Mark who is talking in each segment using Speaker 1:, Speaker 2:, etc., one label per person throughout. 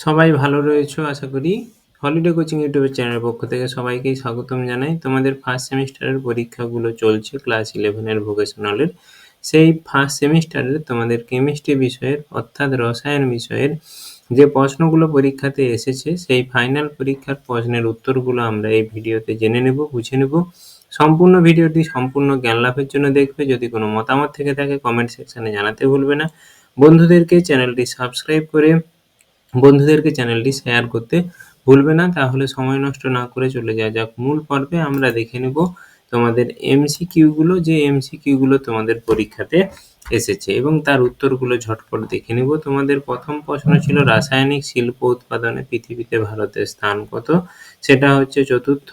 Speaker 1: সবাই ভালো রয়েছো আশা করি। হলিডে কোচিং ইউটিউব চ্যানেলের পক্ষ থেকে সবাইকেই স্বাগতম জানাই। তোমাদের ফার্স্ট সেমিস্টারের পরীক্ষাগুলো চলছে ক্লাস 11 এর ভোকেশনালের। সেই ফার্স্ট সেমিস্টারের তোমাদের কেমিস্ট্রি বিষয়ের অর্থাৎ রসায়ন বিষয়ের যে প্রশ্নগুলো পরীক্ষাতে এসেছে সেই ফাইনাল পরীক্ষার প্রশ্নের উত্তরগুলো আমরা এই ভিডিওতে জেনে নেব, বুঝে নেব। সম্পূর্ণ ভিডিওটি সম্পূর্ণ জ্ঞান লাভের জন্য দেখবে। যদি কোনো মতামত থেকে থাকে কমেন্ট সেকশনে জানাতে ভুলবে না। বন্ধুদেরকে চ্যানেলটি সাবস্ক্রাইব করে বন্ধুদেরকে চ্যানেলটি শেয়ার করতে ভুলবে না। তাহলে সময় নষ্ট না করে চলে যাওয়া যাক মূল পর্বে। আমরা দেখে নেব তোমাদের এমসিকিউগুলো, যে এমসিকিউগুলো তোমাদের পরীক্ষাতে এসেছে এবং তার উত্তরগুলো ঝটপট দেখে নেব। তোমাদের প্রথম প্রশ্ন ছিল রাসায়নিক শিল্প উৎপাদনে পৃথিবীতে ভারতের স্থান কত? সেটা হচ্ছে চতুর্থ,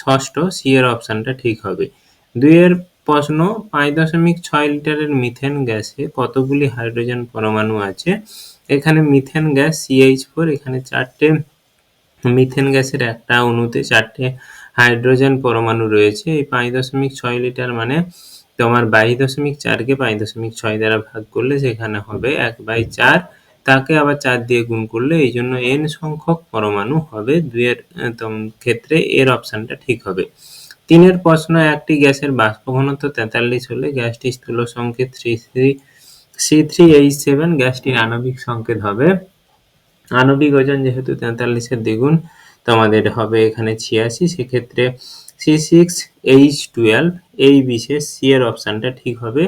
Speaker 1: ষষ্ঠ। সি এর অপশানটা ঠিক হবে। 2 এর প্রশ্ন, 5.6 লিটারের মিথেন গ্যাসে কতগুলি হাইড্রোজেন পরমাণু আছে? এখানে মিথেন গ্যাস CH4, এখানে 4টে মিথেন গ্যাসের একটা অণুতে 4টে হাইড্রোজেন পরমাণু রয়েছে। এই 5.6 লিটার মানে তোমার 22.4 কে 5.6 দ্বারা ভাগ করলে সেখানে হবে 1/4, তাকে আবার 4 দিয়ে গুণ করলে এই জন্য n সংখ্যক পরমাণু হবে। 2 এর ক্ষেত্রে এর অপশানটা ঠিক হবে। 3 এর প্রশ্ন, একটি গ্যাসের বাষ্প ঘনত্ব 43 হলে গ্যাসটি স্থূল সংকেত C3H7, গ্যাসটির আণবিক সংকেত হবে, আণবিক ওজন যেহেতু 43 এর দ্বিগুণ তোমাদের হবে এখানে 86, সেক্ষেত্রে C6H12। এই বিশেষ সি এর অপশানটা ঠিক হবে,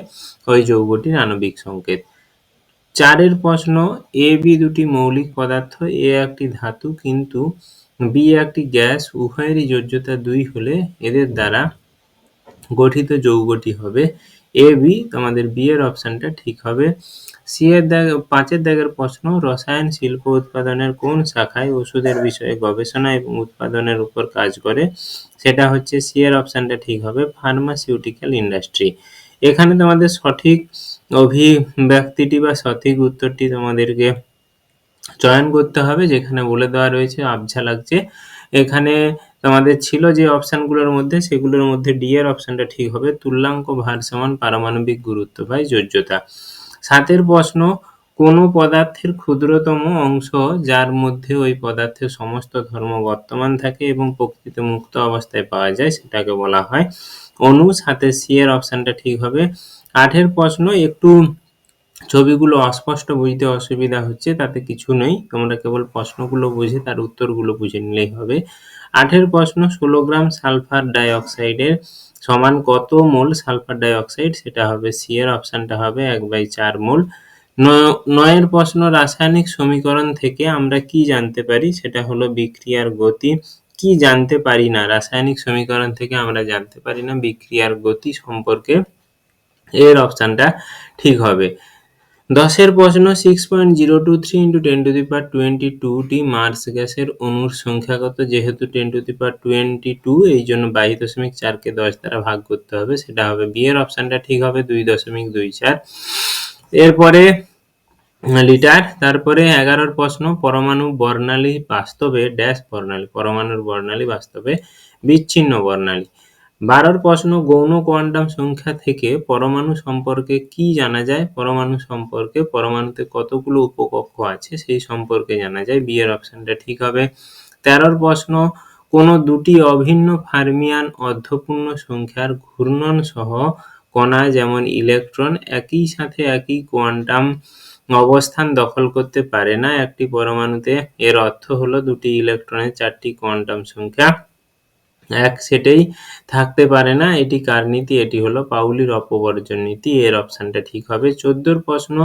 Speaker 1: ওই যৌগটির আণবিক সংকেত। 4 এর প্রশ্ন, এ বি দুটি মৌলিক পদার্থ, এ একটি ধাতু কিন্তু বি একটি গ্যাস, উভয়েরই যোজ্যতা 2 হলে এদের দ্বারা গঠিত যৌগটি হবে এ বি। তোমাদের বি এর অপশানটা ঠিক হবে। 5 এর দাগের প্রশ্ন, রসায়ন শিল্প উৎপাদনের কোন শাখায় ওষুধের বিষয়ে গবেষণা এবং উৎপাদনের উপর কাজ করে? সেটা হচ্ছে সি এর অপশানটা ঠিক হবে, ফার্মাসিউটিক্যাল ইন্ডাস্ট্রি। এখানে তোমাদের সঠিক অভিব্যক্তিটি বা সঠিক উত্তরটি তোমাদেরকে চয়ন করতে হবে। যেখানে বলে দেওয়া রয়েছে আবঝা লাগছে। এখানে তোমাদের ছিল যে অপশানগুলোর মধ্যে, সেগুলোর মধ্যে ডি এর অপশানটা ঠিক হবে, তুল্যাঙ্ক ভার সমান পারমাণবিক গুরুত্ব বাই যোজ্যতা। 7 এর প্রশ্ন, কোন পদার্থের ক্ষুদ্রতম অংশ যার মধ্যে ওই পদার্থের সমস্ত ধর্ম বর্তমান থাকে এবং প্রকৃতিতে মুক্ত অবস্থায় পাওয়া যায় সেটাকে বলা হয় অণু? 7 এর সি এর অপশানটা ঠিক হবে। 8 এর প্রশ্ন, একটু ছবিগুলো অস্পষ্ট, বুঝতে অসুবিধা হচ্ছে, তাতে কিছু নেই, তোমরা কেবল প্রশ্নগুলো বুঝে তার উত্তরগুলো বুঝে নিলেই হবে। 8 এর প্রশ্ন, 16 গ্রাম সালফার ডাই অক্সাইডের সমান কত মোল সালফার ডাই অক্সাইড? সেটা হবে সি এর অপশানটা হবে 1/4 মোল। 9 এর প্রশ্ন, রাসায়নিক সমীকরণ থেকে আমরা কি জানতে পারি? সেটা হলো বিক্রিয়ার গতি। কি জানতে পারি না? রাসায়নিক সমীকরণ থেকে আমরা জানতে পারি না বিক্রিয়ার গতি সম্পর্কে, এর অপশানটা ঠিক হবে। 10 এর প্রশ্ন, 6.023 × 1022 টি মার্স গ্যাসের অণুর সংখ্যা কত? যেহেতু 1022 এই জন্য 22.4 কে 10 দ্বারা ভাগ করতে হবে, সেটা হবে বি এর অপশানটা ঠিক হবে, 2.24। এরপরে লিটার। তারপরে 11 এর প্রশ্ন, পরমাণু বর্ণালী বাস্তবে ড্যাশ বর্ণালী, পরমাণুর বর্ণালী বাস্তবে বিচ্ছিন্ন বর্ণালী। 12 এর প্রশ্ন, গৌণ কোয়ান্টাম সংখ্যা থেকে পরমাণু সম্পর্কে কি জানা যায়? পরমাণু সম্পর্কে, পরমাণুতে কতগুলো উপকক্ষ আছে সেই সম্পর্কে জানা যায়, বি এর অপশানটা ঠিক হবে। 13 এর প্রশ্ন, কোনো দুটি অভিন্ন ফার্মিয়ান অর্ধপূর্ণ সংখ্যার ঘূর্ণন সহ কণা যেমন ইলেকট্রন একই সাথে একই কোয়ান্টাম অবস্থান দখল করতে পারে না একটি পরমাণুতে, এর অর্থ হলো দুটি ইলেকট্রনের 4টি কোয়ান্টাম সংখ্যা এক সেটেই থাকতে পারে না। এটি কার নীতি? এটি হলো পাউলির অপবর্জন নীতি, এর অপশানটা ঠিক হবে। 14 এর প্রশ্ন,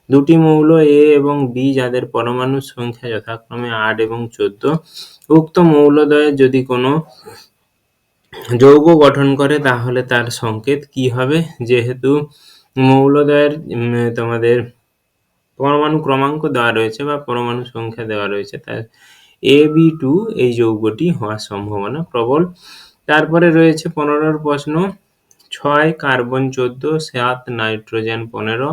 Speaker 1: দুটি মৌল এ এবং বি যাদের পরমাণুর সংখ্যা যথাক্রমে 8 এবং 14, উক্ত মৌলদ্বয়ের যদি কোনো যৌগ গঠন করে তাহলে তার সংকেত কি হবে? যেহেতু মৌলদ্বয়ের তোমাদের পরমাণু ক্রমাঙ্ক দেওয়া রয়েছে বা পরমাণু সংখ্যা দেওয়া রয়েছে, তার AB2 এই যৌগটি হওয়ার সম্ভাবনা প্রবল। তারপরে রয়েছে 15 এর প্রশ্ন, 6 কার্বন 14, 7 নাইট্রোজেন 15,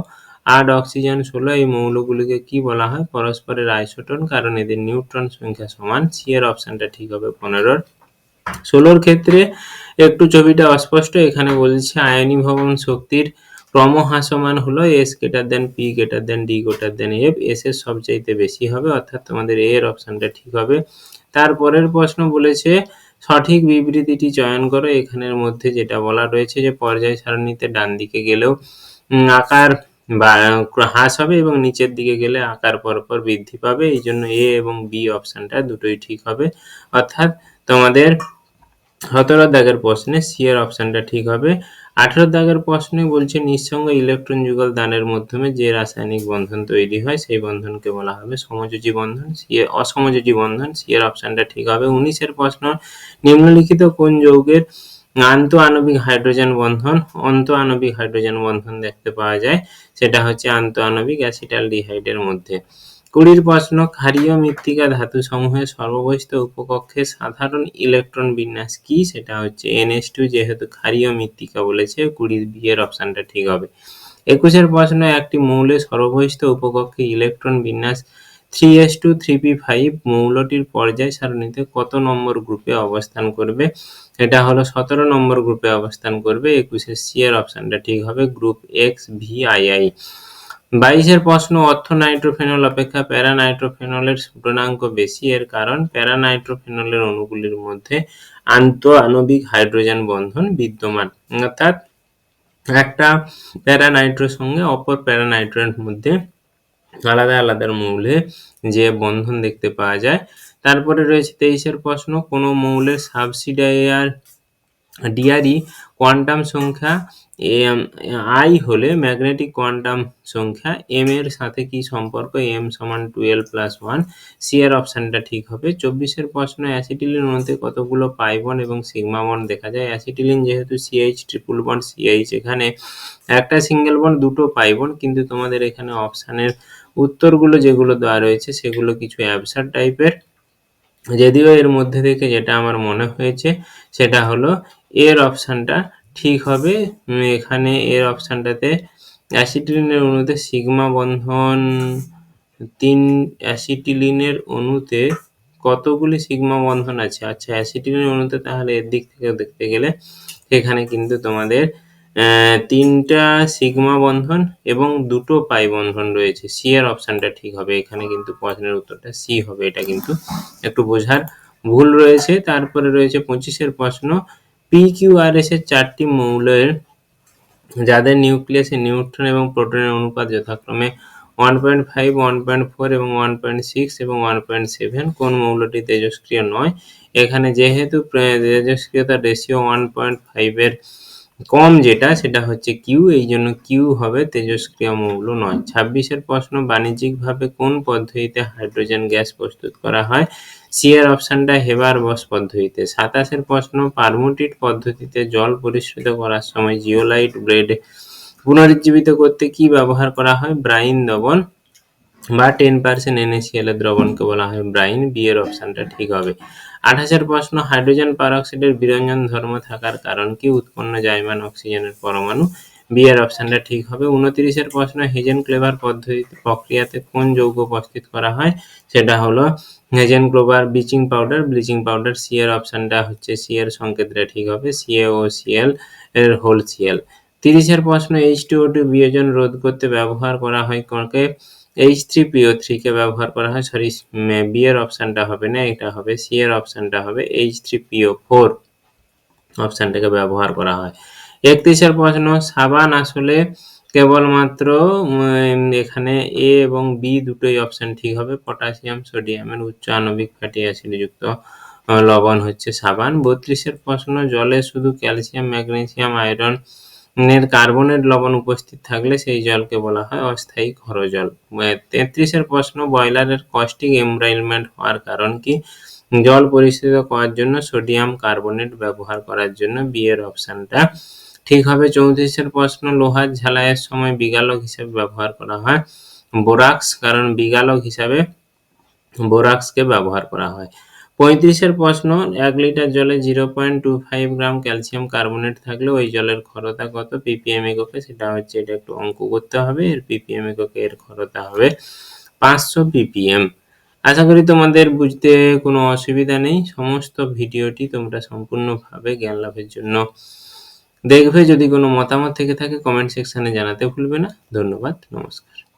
Speaker 1: 8 অক্সিজেন 16 এই মৌলগুলিকে কি বলা হয়? পরস্পরের আইসোটোন, কারণ এদের নিউট্রন সংখ্যা সমান, সি এর অপশানটা ঠিক হবে 15। 16 এর ক্ষেত্রে একটু ছবিটা অস্পষ্ট, এখানে বলছে আয়নীভবন শক্তির ক্রমহ্রাসমান হলো S greater than P greater than D greater than F, S এর সবচাইতে বেশি হবে, অর্থাৎ তোমাদের A এর অপশনটা ঠিক হবে। তারপরের প্রশ্ন বলেছে সঠিক বিবৃতিটি চয়ন করো। এখানের মধ্যে যেটা বলা রয়েছে যে পর্যায় সারণীতে ডান দিকে গেলেও আকার বা হ্রাস হবে এবং নিচের দিকে গেলে আকার পরপর বৃদ্ধি পাবে। এই জন্য A এবং B অপশনটা দুটোই ঠিক হবে, অর্থাৎ তোমাদের ১৭ দাগের প্রশ্নে সি এর অপশনটা ঠিক হবে। ১৮ দাগের প্রশ্নে বলছে নিঃসঙ্গ ইলেকট্রন যুগল দানের মাধ্যমে যে রাসায়নিক বন্ধন তৈরি হয় সেই বন্ধনকে বলা হবে সমযোজী বন্ধন, অসমযোজী বন্ধন। সি এর অপশনটা ঠিক হবে। ১৯ এর প্রশ্ন নিম্নলিখিত কোন যৌগের আন্তঃআণবিক হাইড্রোজেন বন্ধন অন্তঃআণবিক হাইড্রোজেন বন্ধন দেখতে পাওয়া যায়, সেটা হচ্ছে আন্তঃআণবিক অ্যাসিটালডিহাইডের মধ্যে। ২০ প্রশ্ন ক্ষারীয় মৃত্তিকা ধাতু সমূহের সর্ববহিঃস্থ উপকক্ষের সাধারণ ইলেকট্রন বিন্যাস কি, সেটা হচ্ছে NH2, যেহেতু ক্ষারীয় মৃত্তিকা বলেছে ২০ বি এর অপশনটা ঠিক হবে। ২১ এর প্রশ্ন একটি মৌলের সর্ববহিঃস্থ উপকক্ষে ইলেকট্রন বিন্যাস 3s2 3p5 মৌলটির পর্যায় সারণীতে কত নম্বর গ্রুপে অবস্থান করবে, এটা হলো ১৭ নম্বর গ্রুপে অবস্থান করবে। ২১ সি এর অপশনটা ঠিক হবে, গ্রুপ XVII। ২২ এর প্রশ্ন অর্থ-নাইট্রোফেনল অপেক্ষা প্যারা-নাইট্রোফেনলের স্ফুটনাঙ্ক বেশি, এর কারণ প্যারা-নাইট্রোফেনলের অণুগুলির মধ্যে আন্তঃআণবিক হাইড্রোজেন বন্ধন বিদ্যমান, অর্থাৎ একটা প্যারা-নাইট্রোর সঙ্গে অপর প্যারা-নাইট্রোর মধ্যে আলাদা আলাদা মৌলে যে বন্ধন দেখতে পাওয়া যায়। তারপরে রয়েছে ২৩ এর প্রশ্ন কোনো মৌলের সাবসিডিয়ারি কোয়ান্টাম সংখ্যা I হলে ম্যাগনেটিক কোয়ান্টাম সংখ্যা m এর সাথে কি সম্পর্ক, m সমান 12+1। সি এর অপশনটা ঠিক হবে। ২৪ এর প্রশ্ন অ্যাসিটিলিন অণুতে কতগুলো পাই বন্ড এবং সিগমা বন্ড দেখা যায়। অ্যাসিটিলিন যেহেতু CH ট্রিপল বন্ড CH, এখানে একটা সিঙ্গেল বন্ড দুটো পাই বন্ড, কিন্তু তোমাদের এখানে অপশানের উত্তরগুলো যেগুলো দেওয়া রয়েছে সেগুলো কিছু অ্যাবসার্ড টাইপের, যদিও এর মধ্যে থেকে যেটা আমার মনে হয়েছে সেটা হলো এর অপশানটা ঠিক হবে। এখানে এর অপশানটাতে অ্যাসিটিলিনের অণুতে সিগমা বন্ধন ৩, অ্যাসিটিলিনের অণুতে কতগুলি সিগমা বন্ধন আছে? আচ্ছা, অ্যাসিটিলিনের অণুতে তাহলে এর দিক থেকে দেখতে গেলে সেখানে কিন্তু তোমাদের ৩টা সিগমা বন্ধন এবং ২টো পাই বন্ধন রয়েছে। সি এর অপশানটা ঠিক হবে। এখানে কিন্তু প্রশ্নের উত্তরটা সি হবে, এটা কিন্তু একটু বোঝার ভুল রয়েছে। তারপরে রয়েছে ২৫ এর প্রশ্ন PQRS এর ৪টি মৌলের যাদের নিউক্লিয়াসে নিউট্রন এবং প্রোটনের অনুপাত যথাক্রমে 1.5, 1.4 এবং 1.6 এবং 1.7, কোন মৌলটি তেজস্ক্রিয় নয়? এখানে যেহেতু তেজস্ক্রিয়তার রেশিও 1.5 এর কম, যেটা সেটা হচ্ছে কিউ, এই জন্য কিউ হবে তেজস্ক্রিয় মৌল নয়। ২৬ এর প্রশ্ন বাণিজ্যিকভাবে কোন পদ্ধতিতে হাইড্রোজেন গ্যাস প্রস্তুত করা হয়? সি এর অপশনটা হেবার-বস পদ্ধতিতে। ২৭ এর প্রশ্ন পারমুটিট পদ্ধতিতে জল পরিশ্রুত করার সময় জিওলাইট ব্রেড পুনরুজ্জীবিত করতে কি ব্যবহার করা হয়? ব্রাইন দ্রবণ বা 10% NaCl এর দ্রবণকে বলা হয় ব্রাইন। বি এর অপশনটা ঠিক হবে। ২৮ এর প্রশ্ন হাইড্রোজেন পারঅক্সাইডের বিরঞ্জন ধর্ম থাকার কারণ কি? উৎপন্ন জায়মান অক্সিজেনের পরমাণু। বি এর অপশনটা ঠিক হবে। ২৯ এর প্রশ্ন হেজেন-ক্লেভার প্রক্রিয়াতে কোন যৌগ প্রস্তুত করা হয়? সেটা হলো হেজেন-ক্লেভার ব্লিচিং পাউডার। সি এর অপশনটা হচ্ছে সি এর সংকেতটা ঠিক হবে, CaOCl এর হোল Cl। ৩০ এর প্রশ্ন H2O2 বিয়োজন রোধ করতে ব্যবহার করা হয় কাকে? H3PO3 কে ব্যবহার করা হয়। সরি, বি এর অপশনটা হবে না, এটা হবে সি এর অপশনটা হবে H3PO4 অপশনটাকে ব্যবহার করা হয়। ৩১ এর প্রশ্ন সাবান আসলে কেবলমাত্র এখানে এ এবং বি দুটোই অপশন ঠিক হবে। পটাশিয়াম সোডিয়ামের উচ্চ আণবিক ফ্যাটি অ্যাসিড যুক্ত লবণ হচ্ছে সাবান। ৩২ এর প্রশ্ন জলে শুধু ক্যালসিয়াম, ম্যাগনেসিয়াম, আয়রন এর কার্বনেট লবণ উপস্থিত থাকলে সেই জলকে বলা হয় অস্থায়ী ক্ষারজল। ৩৩ এর প্রশ্ন বয়লারের কস্টিক এমব্রাইলমেন্ট হওয়ার কারণ কি? জল পরিশোধিত করার জন্য সোডিয়াম কার্বনেট ব্যবহার করার জন্য। বি এর অপশনটা ঠিক হবে। ৩৪ এর প্রশ্ন লোহার ঝালাইয়ের সময় বিগালক হিসেবে ব্যবহার করা হয় বোরাক্স, কারণ বিগালক হিসাবে বোরাক্সকে ব্যবহার করা হয়। ৩৫ এর প্রশ্ন ১ লিটার জলে 0.25 গ্রাম ক্যালসিয়াম কার্বনেট থাকলে ওই জলের ক্ষরতা কত ppm এককে? সেটা হচ্ছে, এটা একটু অঙ্ক করতে হবে। এর ppm এককে এর ক্ষরতা হবে 500 ppm। আশা করি তোমাদের বুঝতে কোনো অসুবিধা নেই। সমস্ত ভিডিওটি তোমরা সম্পূর্ণভাবে জ্ঞান লাভের জন্য দেখবে। যদি কোনো মতামত থেকে থাকে কমেন্ট সেকশনে জানাতে ভুলবে না। ধন্যবাদ, নমস্কার।